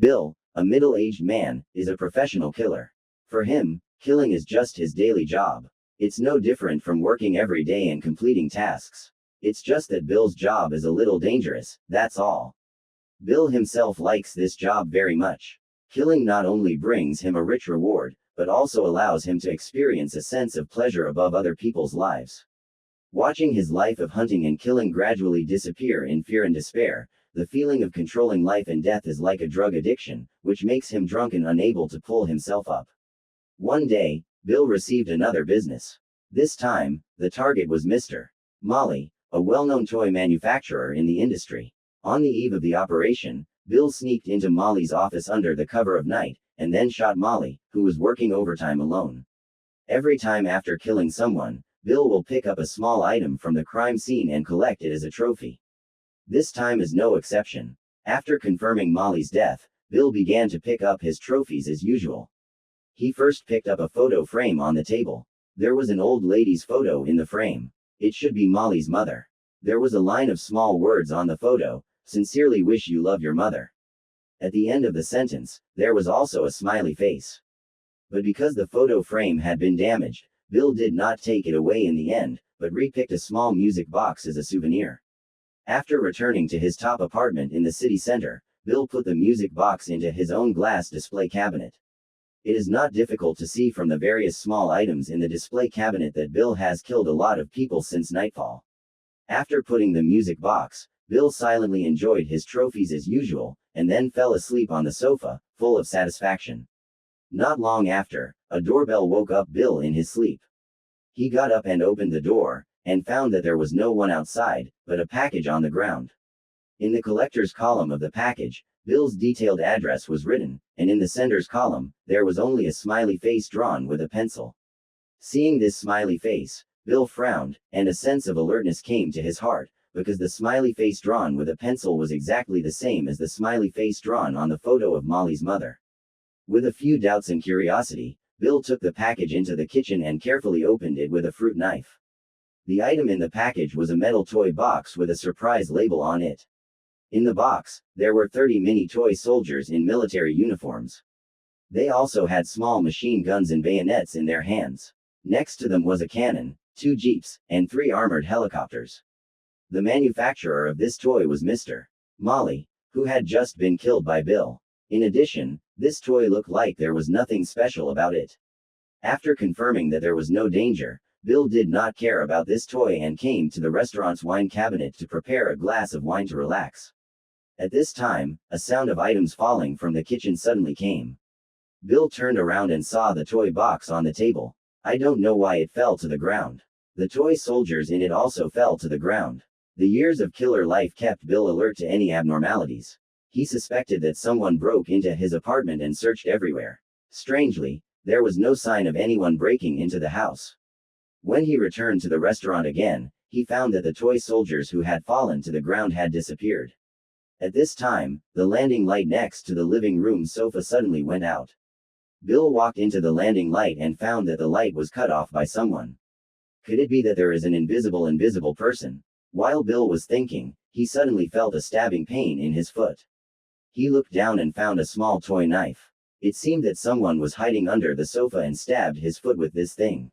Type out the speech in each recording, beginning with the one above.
Bill, a middle-aged man, is a professional killer. For him, killing is just his daily job. It's no different from working every day and completing tasks. It's just that Bill's job is a little dangerous, that's all. Bill himself likes this job very much. Killing not only brings him a rich reward, but also allows him to experience a sense of pleasure above other people's lives. Watching his life of hunting and killing gradually disappear in fear and despair, the feeling of controlling life and death is like a drug addiction, which makes him drunk and unable to pull himself up. One day, Bill received another business. This time, the target was Mr. Molly, a well-known toy manufacturer in the industry. On the eve of the operation, Bill sneaked into Molly's office under the cover of night, and then shot Molly, who was working overtime alone. Every time after killing someone, Bill will pick up a small item from the crime scene and collect it as a trophy. This time is no exception. After confirming Molly's death, Bill began to pick up his trophies as usual. He first picked up a photo frame on the table. There was an old lady's photo in the frame. It should be Molly's mother. There was a line of small words on the photo: "Sincerely wish you love your mother." At the end of the sentence, there was also a smiley face. But because the photo frame had been damaged, Bill did not take it away in the end, but re-picked a small music box as a souvenir. After returning to his top apartment in the city center, Bill put the music box into his own glass display cabinet. It is not difficult to see from the various small items in the display cabinet that Bill has killed a lot of people since nightfall. After putting the music box, Bill silently enjoyed his trophies as usual, and then fell asleep on the sofa, full of satisfaction. Not long after, a doorbell woke up Bill in his sleep. He got up and opened the door, and found that there was no one outside, but a package on the ground. In the collector's column of the package, Bill's detailed address was written, and in the sender's column, there was only a smiley face drawn with a pencil. Seeing this smiley face, Bill frowned, and a sense of alertness came to his heart, because the smiley face drawn with a pencil was exactly the same as the smiley face drawn on the photo of Molly's mother. With a few doubts and curiosity, Bill took the package into the kitchen and carefully opened it with a fruit knife. The item in the package was a metal toy box with a surprise label on it. In the box, there were 30 mini toy soldiers in military uniforms. They also had small machine guns and bayonets in their hands. Next to them was a cannon, 2 jeeps, and 3 armored helicopters. The manufacturer of this toy was Mr. Molly, who had just been killed by Bill. In addition, this toy looked like there was nothing special about it. After confirming that there was no danger, Bill did not care about this toy and came to the restaurant's wine cabinet to prepare a glass of wine to relax. At this time, a sound of items falling from the kitchen suddenly came. Bill turned around and saw the toy box on the table. I don't know why it fell to the ground. The toy soldiers in it also fell to the ground. The years of killer life kept Bill alert to any abnormalities. He suspected that someone broke into his apartment and searched everywhere. Strangely, there was no sign of anyone breaking into the house. When he returned to the restaurant again, he found that the toy soldiers who had fallen to the ground had disappeared. At this time, the landing light next to the living room sofa suddenly went out. Bill walked into the landing light and found that the light was cut off by someone. Could it be that there is an invisible person? While Bill was thinking, he suddenly felt a stabbing pain in his foot. He looked down and found a small toy knife. It seemed that someone was hiding under the sofa and stabbed his foot with this thing.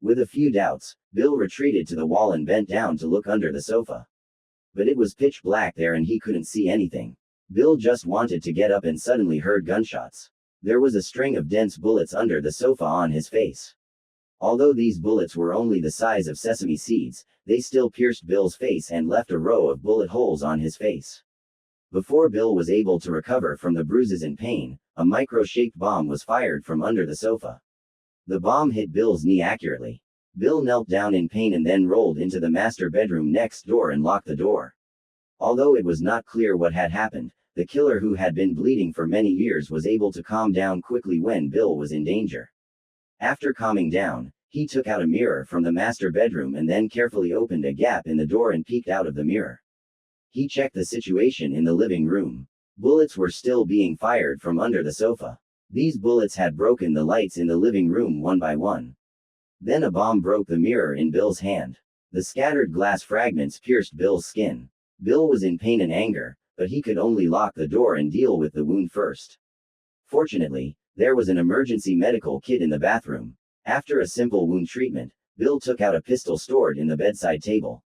With a few doubts, Bill retreated to the wall and bent down to look under the sofa. But it was pitch black there and he couldn't see anything. Bill just wanted to get up and suddenly heard gunshots. There was a string of dense bullets under the sofa on his face. Although these bullets were only the size of sesame seeds, they still pierced Bill's face and left a row of bullet holes on his face. Before Bill was able to recover from the bruises and pain, a micro-shaped bomb was fired from under the sofa. The bomb hit Bill's knee accurately. Bill knelt down in pain and then rolled into the master bedroom next door and locked the door. Although it was not clear what had happened, the killer who had been bleeding for many years was able to calm down quickly when Bill was in danger. After calming down, he took out a mirror from the master bedroom and then carefully opened a gap in the door and peeked out of the mirror. He checked the situation in the living room. Bullets were still being fired from under the sofa. These bullets had broken the lights in the living room one by one. Then a bomb broke the mirror in Bill's hand. The scattered glass fragments pierced Bill's skin. Bill was in pain and anger, but he could only lock the door and deal with the wound first. Fortunately, there was an emergency medical kit in the bathroom. After a simple wound treatment, Bill took out a pistol stored in the bedside table.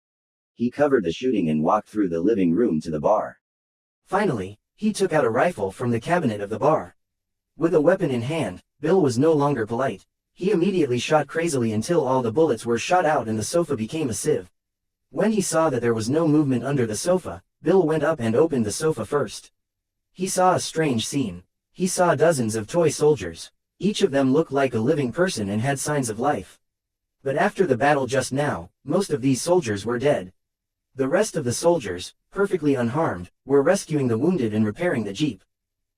He covered the shooting and walked through the living room to the bar. Finally, he took out a rifle from the cabinet of the bar. With a weapon in hand, Bill was no longer polite. He immediately shot crazily until all the bullets were shot out and the sofa became a sieve. When he saw that there was no movement under the sofa, Bill went up and opened the sofa first. He saw a strange scene. He saw dozens of toy soldiers. Each of them looked like a living person and had signs of life. But after the battle just now, most of these soldiers were dead. The rest of the soldiers, perfectly unharmed, were rescuing the wounded and repairing the jeep.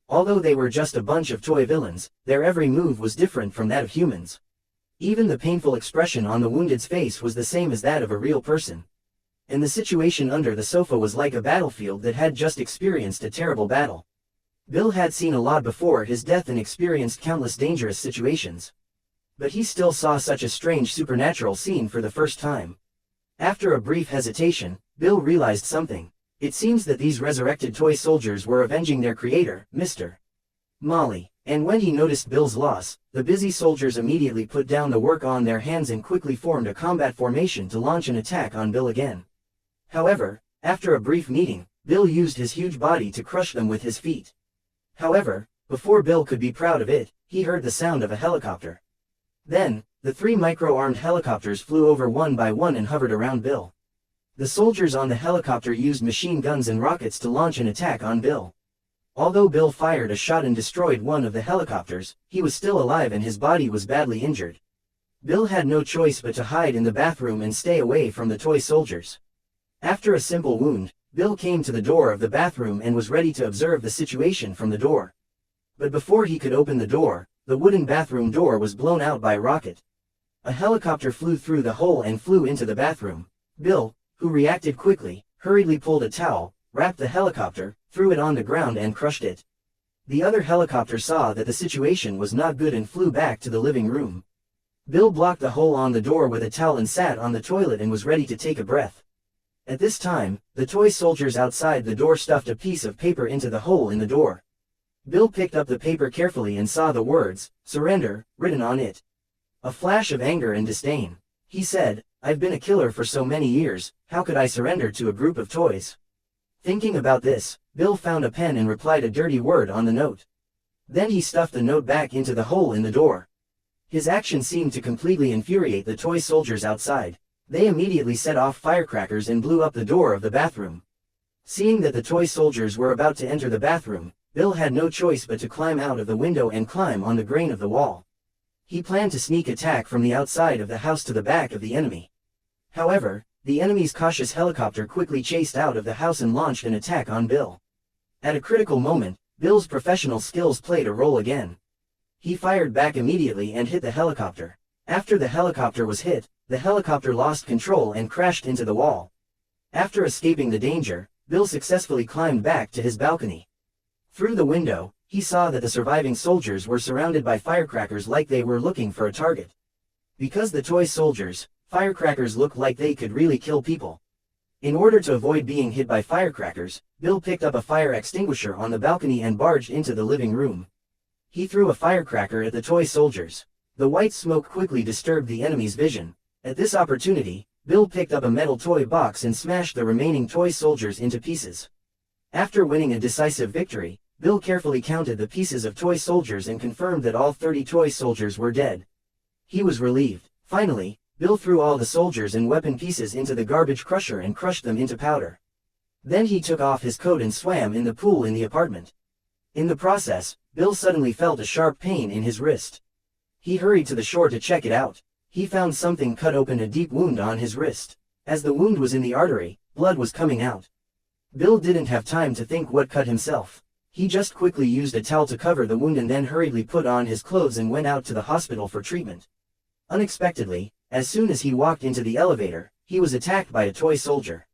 Although they were just a bunch of toy villains, their every move was different from that of humans. Even the painful expression on the wounded's face was the same as that of a real person. And the situation under the sofa was like a battlefield that had just experienced a terrible battle. Bill had seen a lot before his death and experienced countless dangerous situations. But he still saw such a strange supernatural scene for the first time. After a brief hesitation, Bill realized something. It seems that these resurrected toy soldiers were avenging their creator, Mr. Molly. And when he noticed Bill's loss, the busy soldiers immediately put down the work on their hands and quickly formed a combat formation to launch an attack on Bill again. However, after a brief meeting, Bill used his huge body to crush them with his feet. However, before Bill could be proud of it, he heard the sound of a helicopter. Then, the 3 micro-armed helicopters flew over one by one and hovered around Bill. The soldiers on the helicopter used machine guns and rockets to launch an attack on Bill. Although Bill fired a shot and destroyed one of the helicopters, he was still alive and his body was badly injured. Bill had no choice but to hide in the bathroom and stay away from the toy soldiers. After a simple wound, Bill came to the door of the bathroom and was ready to observe the situation from the door. But before he could open the door, the wooden bathroom door was blown out by a rocket. A helicopter flew through the hole and flew into the bathroom. Bill, who reacted quickly, hurriedly pulled a towel, wrapped the helicopter, threw it on the ground and crushed it. The other helicopter saw that the situation was not good and flew back to the living room. Bill blocked the hole on the door with a towel and sat on the toilet and was ready to take a breath. At this time, the toy soldiers outside the door stuffed a piece of paper into the hole in the door. Bill picked up the paper carefully and saw the words, "Surrender," written on it. A flash of anger and disdain. He said, "I've been a killer for so many years, how could I surrender to a group of toys?" Thinking about this, Bill found a pen and replied a dirty word on the note. Then he stuffed the note back into the hole in the door. His action seemed to completely infuriate the toy soldiers outside. They immediately set off firecrackers and blew up the door of the bathroom. Seeing that the toy soldiers were about to enter the bathroom, Bill had no choice but to climb out of the window and climb on the grain of the wall. He planned to sneak attack from the outside of the house to the back of the enemy. However, the enemy's cautious helicopter quickly chased out of the house and launched an attack on Bill. At a critical moment, Bill's professional skills played a role again. He fired back immediately and hit the helicopter. After the helicopter was hit, the helicopter lost control and crashed into the wall. After escaping the danger, Bill successfully climbed back to his balcony. Through the window, he saw that the surviving soldiers were surrounded by firecrackers like they were looking for a target. Because the toy soldiers, firecrackers looked like they could really kill people. In order to avoid being hit by firecrackers, Bill picked up a fire extinguisher on the balcony and barged into the living room. He threw a firecracker at the toy soldiers. The white smoke quickly disturbed the enemy's vision. At this opportunity, Bill picked up a metal toy box and smashed the remaining toy soldiers into pieces. After winning a decisive victory, Bill carefully counted the pieces of toy soldiers and confirmed that all 30 toy soldiers were dead. He was relieved. Finally, Bill threw all the soldiers and weapon pieces into the garbage crusher and crushed them into powder. Then he took off his coat and swam in the pool in the apartment. In the process, Bill suddenly felt a sharp pain in his wrist. He hurried to the shore to check it out. He found something cut open a deep wound on his wrist. As the wound was in the artery, blood was coming out. Bill didn't have time to think what cut himself. He just quickly used a towel to cover the wound and then hurriedly put on his clothes and went out to the hospital for treatment. Unexpectedly, as soon as he walked into the elevator, he was attacked by a toy soldier.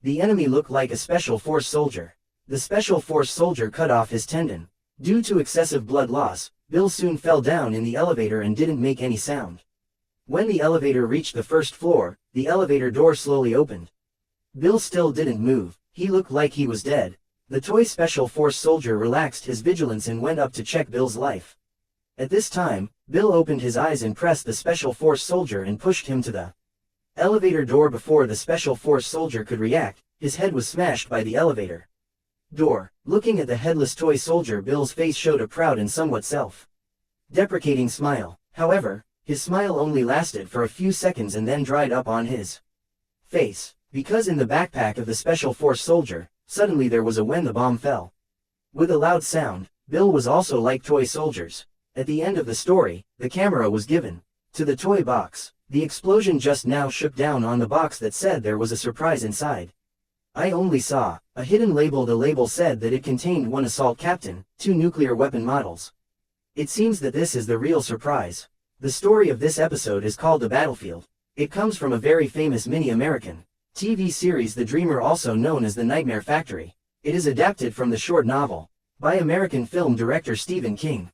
The enemy looked like a special force soldier. The special force soldier cut off his tendon. Due to excessive blood loss, Bill soon fell down in the elevator and didn't make any sound. When the elevator reached the first floor, the elevator door slowly opened. Bill still didn't move. He looked like he was dead. The toy Special Force soldier relaxed his vigilance and went up to check Bill's life. At this time, Bill opened his eyes and pressed the Special Force soldier and pushed him to the elevator door. Before the Special Force soldier could react, his head was smashed by the elevator door. Looking at the headless toy soldier, Bill's face showed a proud and somewhat self-deprecating smile. However, his smile only lasted for a few seconds and then dried up on his face, because in the backpack of the Special Force soldier, suddenly there was a when the bomb fell. With a loud sound, Bill was also like toy soldiers. At the end of the story, the camera was given to the toy box. The explosion just now shook down on the box that said there was a surprise inside. I only saw a hidden label. The label said that it contained 1 assault captain, 2 nuclear weapon models. It seems that this is the real surprise. The story of this episode is called The Battlefield. It comes from a very famous mini-American TV series The Dreamer, also known as The Nightmare Factory. It is adapted from the short novel by American film director Stephen King.